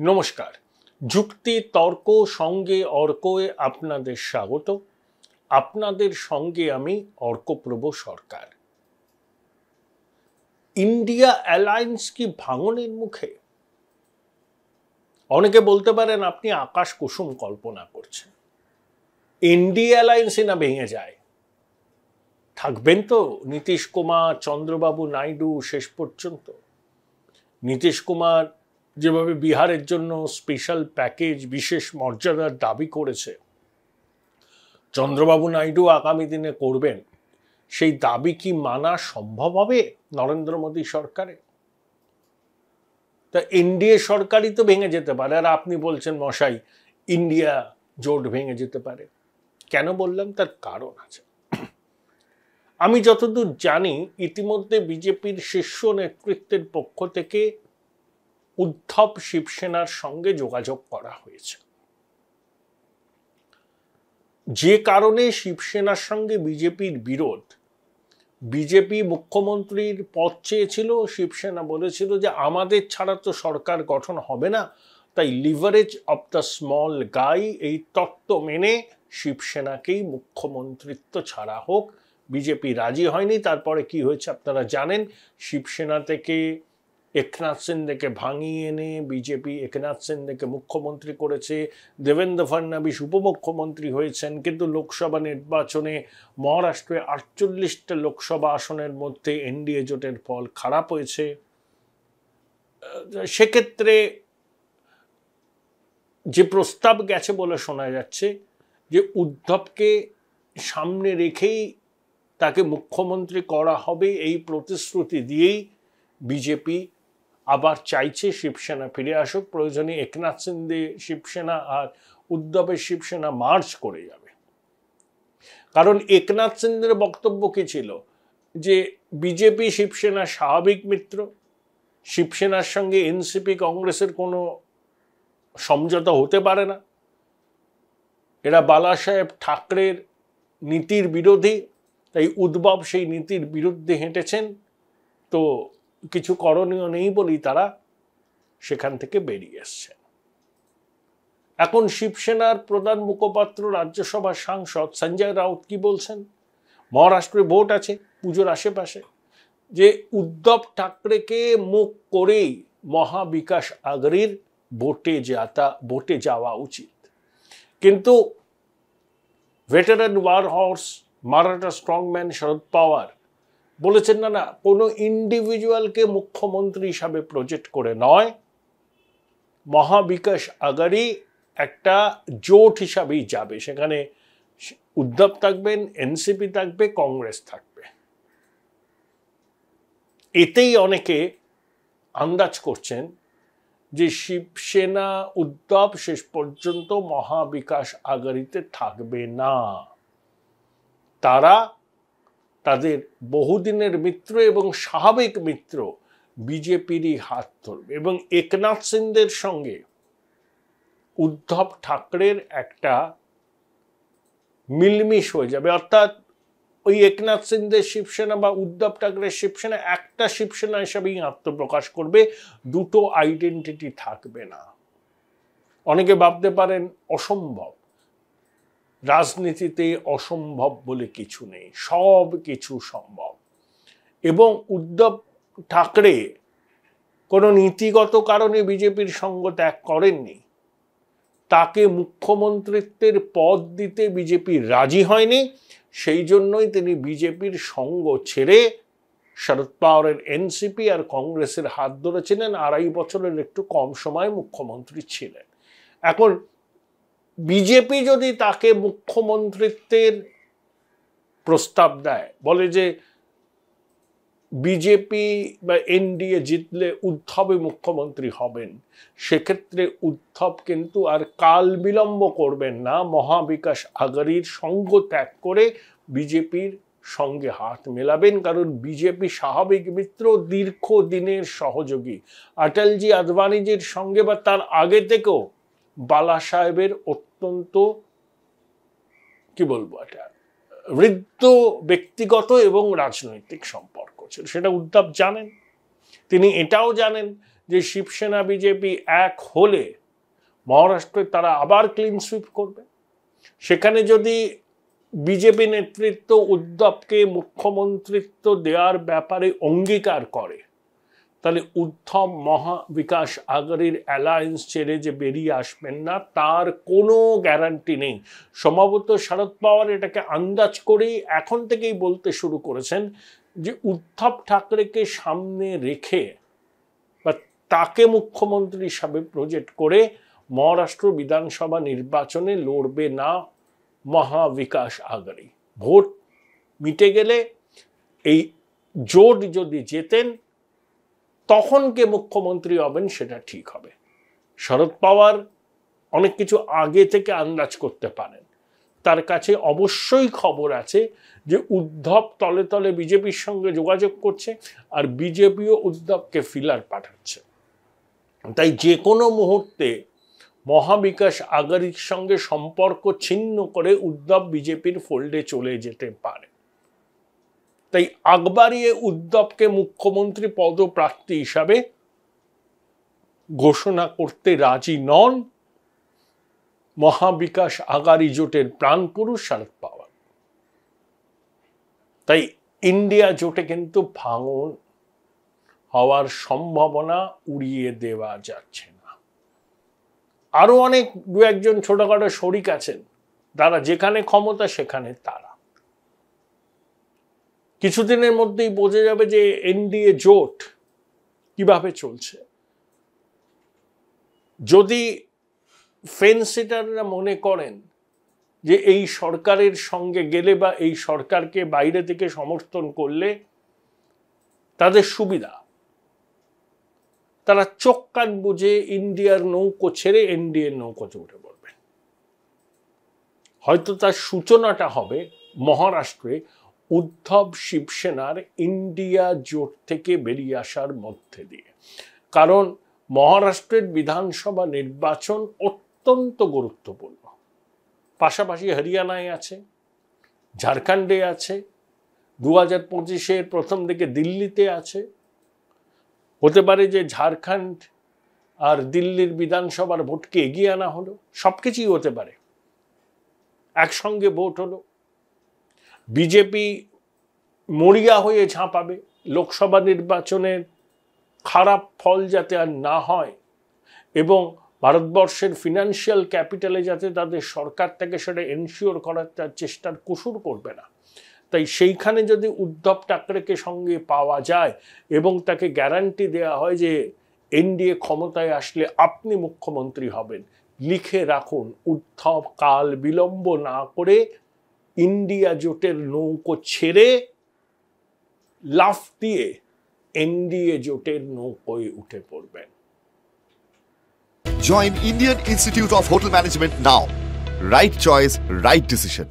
নমস্কার। যুক্তি তর্ক সঙ্গে অর্কয়ে আপনাদের স্বাগত। আপনাদের সঙ্গে আমি অর্কপ্রভ সরকার। ইন্ডিয়া অ্যালায়েন্স কি ভাঙনের মুখে? অনেকে বলতে পারেন আপনি আকাশ কুসুম কল্পনা করছেন। ইন্ডিয়া অ্যালায়েন্সই না ভেঙে যায়, থাকবেন তো নীতিশ কুমার, চন্দ্রবাবু নাইডু শেষ পর্যন্ত। নীতিশ কুমার যেভাবে বিহারের জন্য স্পেশাল প্যাকেজ, বিশেষ মর্যাদার দাবি করেছে, চন্দ্রবাবু নাইডু আগামী দিনে করবেন, সেই দাবি কি মানা সম্ভব হবে নরেন্দ্র মোদী সরকারে? তা এনডিএ সরকারই তো ভেঙে যেতে পারে, আর আপনি বলছেন মশাই ইন্ডিয়া জোট ভেঙে যেতে পারে। কেন বললাম? তার কারণ আছে। আমি যতদূর জানি ইতিমধ্যে বিজেপির শীর্ষ নেতৃত্বের পক্ষ থেকে উদ্ধব শিবসেনার সঙ্গে যোগাযোগ করা হয়েছে, যে কারণে শিবসেনার সঙ্গে বিজেপির বিরোধ। বিজেপি মুখ্যমন্ত্রীর পদ চেয়েছিল, শিবসেনা বলেছিল যে আমাদের ছাড়া তো সরকার গঠন হবে না, তাই লিভারেজ অফ দ্য স্মল গাই, এই তত্ত্ব মেনে শিবসেনাকেই মুখ্যমন্ত্রিত্ব ছাড়া হোক। বিজেপি রাজি হয়নি। তারপরে কি হয়েছে আপনারা জানেন। শিবসেনা থেকে একনাথ সিন্ডেকে ভাঙিয়ে এনে বিজেপি একনাথ সিন্ডেকে মুখ্যমন্ত্রী করেছে, দেবেন্দ্র ফডনবিস উপমুখ্যমন্ত্রী হয়েছেন। কিন্তু লোকসভা নির্বাচনে মহারাষ্ট্রে 48টা লোকসভা আসনের মধ্যে এনডিএ জোটের ফল খারাপ হয়েছে। সেক্ষেত্রে যে প্রস্তাব গেছে বলে শোনা যাচ্ছে যে উদ্ধবকে সামনে রেখেই তাকে মুখ্যমন্ত্রী করা হবে, এই প্রতিশ্রুতি দিয়েই বিজেপি আবার চাইছে শিবসেনা ফিরে আসুক। প্রয়োজনে একনাথ সিন্ডে শিবসেনা আর উদ্ধবের শিবসেনা মার্চ করে যাবে। কারণ একনাথ সিন্ডের বক্তব্য কি ছিল যে বিজেপি শিবসেনা স্বাভাবিক মিত্র, শিবসেনার সঙ্গে এনসিপি কংগ্রেসের কোনো সমঝোতা হতে পারে না, এরা বালা সাহেব ঠাকরের নীতির বিরোধী, তাই উদ্ধব সেই নীতির বিরুদ্ধে হেঁটেছেন। তো কিছু করণীয় নেই বলেই তারা সেখান থেকে বেরিয়ে এসছে। এখন শিবসেনার প্রধান মুখপাত্র রাজ্যসভার সাংসদ সঞ্জয় রাউত কি বলছেন? মহারাষ্ট্রে ভোট আছে পুজোর আশেপাশে, যে উদ্ধব ঠাকরেকে মুখ করেই মহাবিকাশ আঘাড়ির ভোটে যাওয়া উচিত। কিন্তু veteran war horse Maratha strongman Sharad Pawar বলেছেন না, কোনো ইন্ডিভিজুয়ালকে মুখ্যমন্ত্রী হিসাবে প্রজেক্ট করে নয়, মহাবিকাশ আঘাড়ি একটা জোট হিসাবেই যাবে। সেখানে উদ্ধব থাকবেন, এনসিপি থাকবে, কংগ্রেস থাকবে। এতেই অনেকে আন্দাজ করছেন যে শিবসেনা উদ্ধব শেষ পর্যন্ত মহাবিকাশ আঘাড়িতে থাকবে না। তারা তাদের বহুদিনের মিত্র এবং স্বাভাবিক মিত্র বিজেপিরই হাত ধরবে, এবং একনাথ সিন্ডের সঙ্গে উদ্ধব ঠাকরের একটা মিলমিশ হয়ে যাবে। অর্থাৎ ওই একনাথ সিন্ডের শিবসেনা বা উদ্ধব ঠাকরের শিবসেনা একটা শিবসেনা হিসাবেই আত্মপ্রকাশ করবে, দুটো আইডেন্টিটি থাকবে না। অনেকে ভাবতে পারেন অসম্ভব। রাজনীতিতে অসম্ভব বলে কিছু নেই, সব কিছু সম্ভব। এবং উদ্ধব ঠাকরে কোনো নীতিগত কারণে বিজেপির সঙ্গ ত্যাগ করেননি, তাকে মুখ্যমন্ত্রিত্বের পদ দিতে বিজেপি রাজি হয়নি। সেই জন্যই তিনি বিজেপির সঙ্গ ছেড়ে শরদ পাওয়ারের এনসিপি আর কংগ্রেসের হাত ধরেছিলেন। 2.5 বছরের একটু কম সময় মুখ্যমন্ত্রী ছিলেন। এখন বিজেপি যদি তাকে মুখ্যমন্ত্রিত্বের প্রস্তাব দেয়, বলে যে বিজেপি বা এনডিএ জিতলে উদ্ধবই মুখ্যমন্ত্রী হবেন, সেক্ষেত্রে উদ্ধব কিন্তু আর কাল বিলম্ব করবেন না, মহাবিকাশ আঘাড়ির সঙ্গ ত্যাগ করে বিজেপির সঙ্গে হাত মেলাবেন। কারণ বিজেপি স্বাভাবিক মিত্র, দীর্ঘদিনের সহযোগী। অটলজি আদবানিজির সঙ্গে বা তার আগে থেকেও বালা সাহেবের অত্যন্ত কি বলবো, এটা বৃদ্ধ ব্যক্তিগত এবং রাজনৈতিক সম্পর্ক ছিল, সেটা উদ্ধব জানেন। তিনি এটাও জানেন যে শিবসেনা বিজেপি এক হলে মহারাষ্ট্রে তারা আবার ক্লিন সুইপ করবে। সেখানে যদি বিজেপি নেতৃত্ব উদ্ধবকে মুখ্যমন্ত্রিত্ব দেওয়ার ব্যাপারে অঙ্গীকার করে, তাহলে উদ্ধব মহাবিকাশ আঘাড়ির অ্যালায়েন্স ছেড়ে যে বেরিয়ে আসবেন না তার কোনো গ্যারান্টি নেই। সম্ভবত শরদ পাওয়ার এটাকে আন্দাজ করেই এখন থেকেই বলতে শুরু করেছেন যে উদ্ধব ঠাকরেকে সামনে রেখে বা তাকে মুখ্যমন্ত্রী হিসাবে প্রজেক্ট করে মহারাষ্ট্র বিধানসভা নির্বাচনে লড়বে না মহাবিকাশ আঘাড়ি। ভোট মিটে গেলে এই জোট যদি জেতেন তখন কে মুখ্যমন্ত্রী হবেন সেটা ঠিক হবে। শরদ পাওয়ার অনেক কিছু আগে থেকে আন্দাজ করতে পারেন। তার কাছে অবশ্যই খবর আছে যে উদ্ধব তলে তলে বিজেপির সঙ্গে যোগাযোগ করছে আর বিজেপিও উদ্ধবকে ফিলার পাঠাচ্ছে। তাই যে কোনো মুহূর্তে মহাবিকাশ আঘাড়ির সঙ্গে সম্পর্ক ছিন্ন করে উদ্ধব বিজেপির ফোল্ডে চলে যেতে পারে। তাই আগবাড়িয়ে উদ্ধবকে মুখ্যমন্ত্রী পদপ্রার্থী হিসাবে ঘোষণা করতে রাজি নন মহাবিকাশ আঘাড়ি জোটের প্রাণপুরুষ শরদ পাওয়ার। তাই ইন্ডিয়া জোটে কিন্তু ভাঙন হওয়ার সম্ভাবনা উড়িয়ে দেওয়া যাচ্ছে না। আরো অনেক দু একজন ছোটখাটো শরিক আছেন, তারা যেখানে ক্ষমতা সেখানে তারা। কিছুদিনের মধ্যেই বোঝা যাবে যে এনডিএ জোট কিভাবে চলছে। যদি ফেন্সিটাররা মনে করেন যে এই সরকারের সঙ্গে গেলে বা এই সরকারকে বাইরে থেকে সমর্থন করলে তাদের সুবিধা, তারা চোখ কান বুঝে ইন্ডিয়ার নৌকো ছেড়ে এনডিএর নৌকোতে উঠে পড়বে। হয়তো তার সূচনাটা হবে মহারাষ্ট্রে উদ্ধব শিবসেনার ইন্ডিয়া জোট থেকে বেরিয়ে আসার মধ্যে দিয়ে। কারণ মহারাষ্ট্রের বিধানসভা নির্বাচন অত্যন্ত গুরুত্বপূর্ণ। পাশাপাশি হরিয়ানায় আছে, ঝাড়খণ্ডে আছে, 2025-এর প্রথম দিকে দিল্লিতে আছে। হতে পারে যে ঝাড়খণ্ড আর দিল্লির বিধানসভার ভোটকে এগিয়ে আনা হলো, সবকিছুই হতে পারে। একসঙ্গে ভোট হলো, বিজেপি মরিয়া হয়ে ঝাঁপাবে লোকসভা নির্বাচনের খারাপ ফল যাতে আর না হয় এবং ভারতবর্ষের ফিনান্সিয়াল ক্যাপিটালে যাতে তাদের সরকার থেকে সেটা এনশিওর করার তার চেষ্টার কুসুর করবে না। তাই সেইখানে যদি উদ্ধব ঠাকরেকে সঙ্গে পাওয়া যায় এবং তাকে গ্যারান্টি দেওয়া হয় যে এনডিএ ক্ষমতায় আসলে আপনি মুখ্যমন্ত্রী হবেন, লিখে রাখুন উদ্ধব কাল বিলম্ব না করে ইন্ডিয়া জোটের নৌকো ছেড়ে লাফ দিয়ে এনডিএ জোটের নৌকোয় উঠে পড়বেন। Join Indian Institute of Hotel Management now. Right choice, right decision.